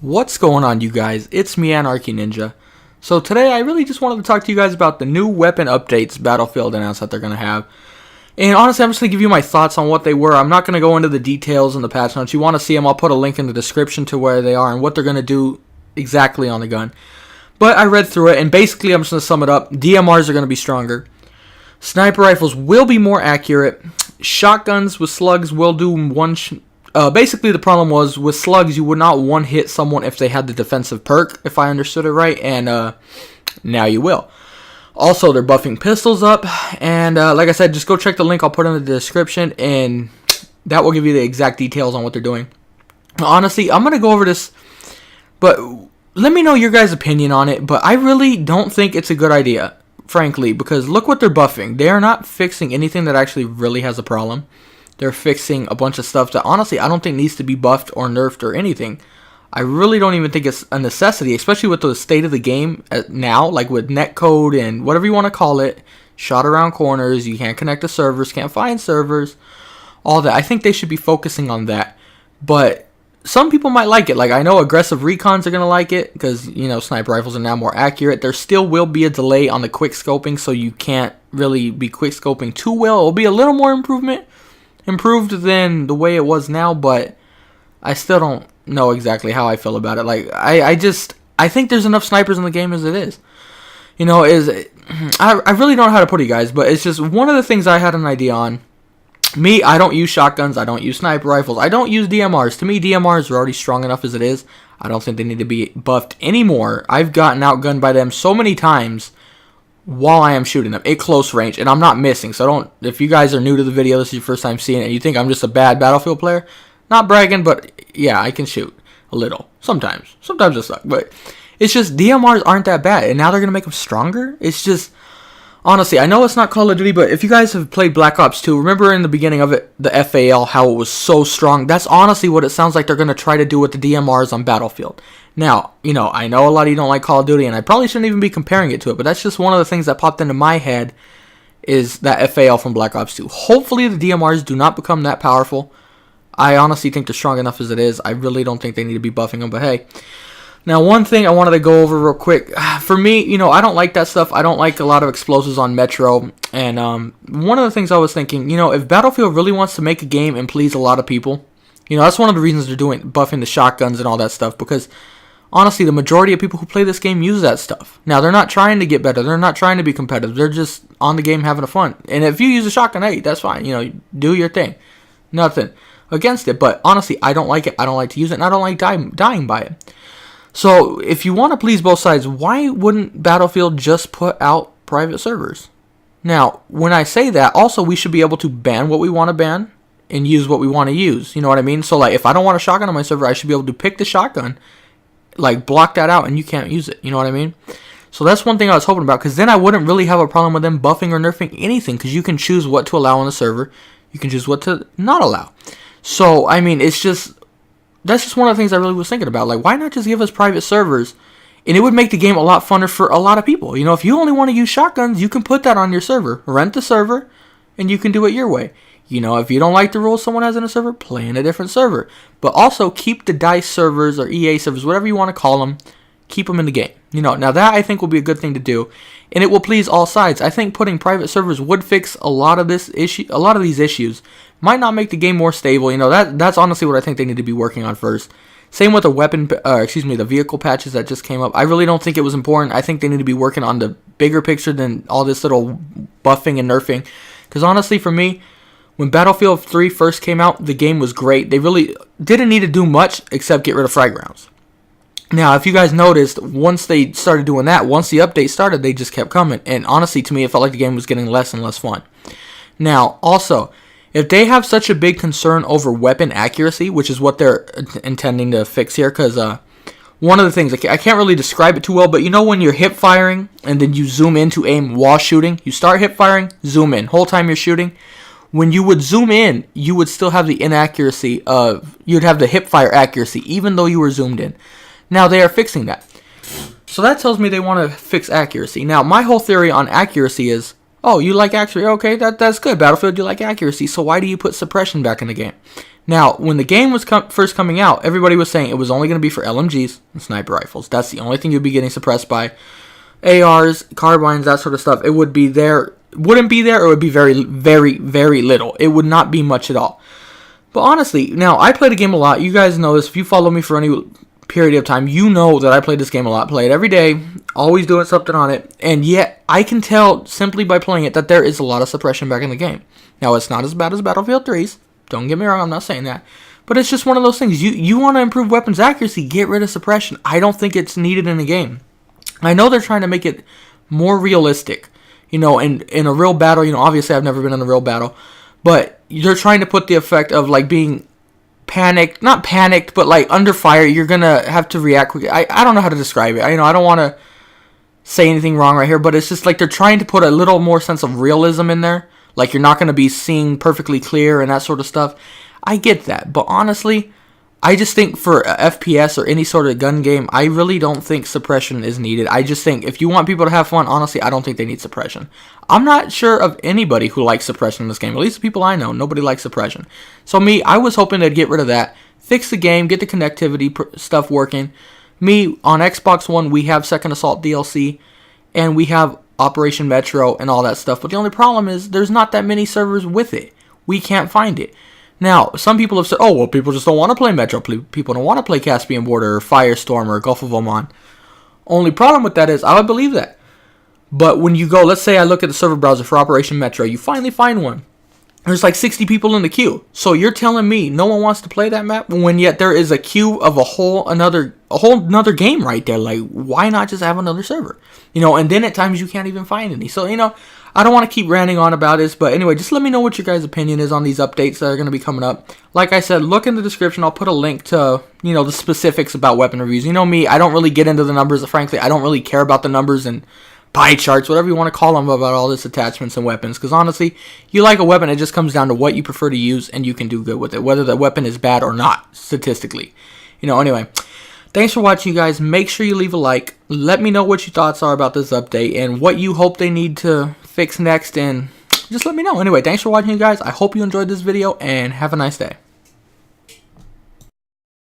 What's going on, you guys? It's me, Anarchy Ninja. So today I really just wanted to talk to you guys about the new weapon updates Battlefield announced that they're going to have. And honestly, I'm just going to give you my thoughts on what they were. I'm not going to go into the details in the patch notes. You want to see them, I'll put a link in the description to where they are and what they're going to do exactly on the gun. But I read through it, and basically I'm just going to sum it up. DMRs are going to be stronger. Sniper rifles will be more accurate. Shotguns with slugs will do one... basically, the problem was, with slugs, you would not one-hit someone if they had the defensive perk, if I understood it right, and now you will. Also, they're buffing pistols up, and like I said, just go check the link I'll put in the description, and that will give you the exact details on what they're doing. Honestly, I'm going to go over this, but let me know your guys' opinion on it, but I really don't think it's a good idea, frankly, because look what they're buffing. They are not fixing anything that actually really has a problem. They're fixing a bunch of stuff that, honestly, I don't think needs to be buffed or nerfed or anything. I really don't even think it's a necessity, especially with the state of the game now, like with netcode and whatever you want to call it, shot around corners, you can't connect to servers, can't find servers, all that. I think they should be focusing on that. But some people might like it. Like, I know aggressive recons are going to like it because, you know, sniper rifles are now more accurate. There still will be a delay on the quick scoping, so you can't really be quick scoping too well. It'll be a little more improved than the way it was now, but I still don't know exactly how I feel about it. Like, I think there's enough snipers in the game as it is. You know, I really don't know how to put it, guys, but it's just one of the things I had an idea on. Me, I don't use shotguns, I don't use sniper rifles, I don't use DMRs. To me, DMRs are already strong enough as it is. I don't think they need to be buffed anymore. I've gotten outgunned by them so many times while I am shooting them at close range, and I'm not missing. So don't, if you guys are new to the video, this is your first time seeing it, and you think I'm just a bad Battlefield player, not bragging, but yeah, I can shoot a little. Sometimes I suck, but it's just DMRs aren't that bad, and now they're going to make them stronger. It's just, honestly, I know it's not Call of Duty, but if you guys have played Black Ops 2, remember in the beginning of it, the FAL, how it was so strong? That's honestly what it sounds like they're going to try to do with the DMRs on Battlefield. Now, you know, I know a lot of you don't like Call of Duty, and I probably shouldn't even be comparing it to it, but that's just one of the things that popped into my head is that FAL from Black Ops 2. Hopefully the DMRs do not become that powerful. I honestly think they're strong enough as it is. I really don't think they need to be buffing them, but hey. Now, one thing I wanted to go over real quick. For me, you know, I don't like that stuff. I don't like a lot of explosives on Metro, and one of the things I was thinking, you know, if Battlefield really wants to make a game and please a lot of people, you know, that's one of the reasons they're buffing the shotguns and all that stuff, because honestly, the majority of people who play this game use that stuff. Now, they're not trying to get better. They're not trying to be competitive. They're just on the game having fun. And if you use a shotgun, hey, that's fine. You know, do your thing. Nothing against it. But honestly, I don't like it. I don't like to use it. And I don't like dying by it. So, if you want to please both sides, why wouldn't Battlefield just put out private servers? Now, when I say that, also, we should be able to ban what we want to ban and use what we want to use. You know what I mean? So, like, if I don't want a shotgun on my server, I should be able to pick the shotgun, like, block that out, and you can't use it. You know what I mean? So that's one thing I was hoping about, because then I wouldn't really have a problem with them buffing or nerfing anything, because you can choose what to allow on the server. You can choose what to not allow. So, I mean, it's just, that's just one of the things I really was thinking about. Like, why not just give us private servers? And it would make the game a lot funner for a lot of people. You know, if you only want to use shotguns, you can put that on your server. Rent the server, and you can do it your way. You know, if you don't like the rules someone has in a server, play in a different server. But also, keep the DICE servers or EA servers, whatever you want to call them, keep them in the game. You know, now that I think will be a good thing to do, and it will please all sides. I think putting private servers would fix a lot of these issues. Might not make the game more stable. You know, that's honestly what I think they need to be working on first. Same with the vehicle patches that just came up. I really don't think it was important. I think they need to be working on the bigger picture than all this little buffing and nerfing. Because honestly, for me, when Battlefield 3 first came out, the game was great. They really didn't need to do much except get rid of frag rounds. Now, if you guys noticed, once they started doing that, once the update started, they just kept coming. And honestly, to me, it felt like the game was getting less and less fun. Now, also, if they have such a big concern over weapon accuracy, which is what they're intending to fix here, because one of the things, I can't really describe it too well, but you know when you're hip firing and then you zoom in to aim while shooting? You start hip firing, zoom in. Whole time you're shooting. When you would zoom in, you would still have the inaccuracy of, you'd have the hip fire accuracy, even though you were zoomed in. Now, they are fixing that. So that tells me they want to fix accuracy. Now, my whole theory on accuracy is, Oh, you like accuracy? Okay, that's good. Battlefield, you like accuracy. So why do you put suppression back in the game? Now, when the game was first coming out, everybody was saying it was only going to be for LMGs and sniper rifles. That's the only thing you'd be getting suppressed by. ARs, carbines, that sort of stuff. It would be there, wouldn't be there, or it would be very, very, very little. It would not be much at all. But honestly, now, I play the game a lot. You guys know this. If you follow me for any period of time, you know that I play this game a lot. Play it every day, always doing something on it. And yet, I can tell simply by playing it that there is a lot of suppression back in the game. Now, it's not as bad as Battlefield 3's. Don't get me wrong, I'm not saying that. But it's just one of those things. You want to improve weapons accuracy, get rid of suppression. I don't think it's needed in the game. I know they're trying to make it more realistic. You know, in a real battle, you know, obviously I've never been in a real battle. But you're trying to put the effect of, like, being panicked. Not panicked, but, like, under fire. You're going to have to react quickly. I don't know how to describe it. I don't want to say anything wrong right here. But it's just like they're trying to put a little more sense of realism in there. Like, you're not going to be seeing perfectly clear and that sort of stuff. I get that. But honestly, I just think for FPS or any sort of gun game, I really don't think suppression is needed. I just think if you want people to have fun, honestly, I don't think they need suppression. I'm not sure of anybody who likes suppression in this game. At least the people I know, nobody likes suppression. So me, I was hoping they'd get rid of that, fix the game, get the connectivity stuff working. Me, on Xbox One, we have Second Assault DLC, and we have Operation Metro and all that stuff. But the only problem is there's not that many servers with it. We can't find it. Now, some people have said, oh, well, people just don't want to play Metro. People don't want to play Caspian Border or Firestorm or Gulf of Oman. Only problem with that is I would believe that. But when you go, let's say I look at the server browser for Operation Metro, you finally find one. There's like 60 people in the queue. So you're telling me no one wants to play that map when yet there is a queue of a whole another game right there. Like, why not just have another server? You know, and then at times you can't even find any. So, you know, I don't want to keep ranting on about this, but anyway, just let me know what your guys' opinion is on these updates that are going to be coming up. Like I said, look in the description. I'll put a link to, you know, the specifics about weapon reviews. You know me, I don't really get into the numbers. Frankly, I don't really care about the numbers and pie charts, whatever you want to call them, about all this attachments and weapons. Because honestly, you like a weapon, it just comes down to what you prefer to use, and you can do good with it, whether the weapon is bad or not, statistically. You know, anyway, thanks for watching, you guys. Make sure you leave a like. Let me know what your thoughts are about this update and what you hope they need to fix next, and just let me know. Anyway, thanks for watching, you guys. I hope you enjoyed this video, and have a nice day.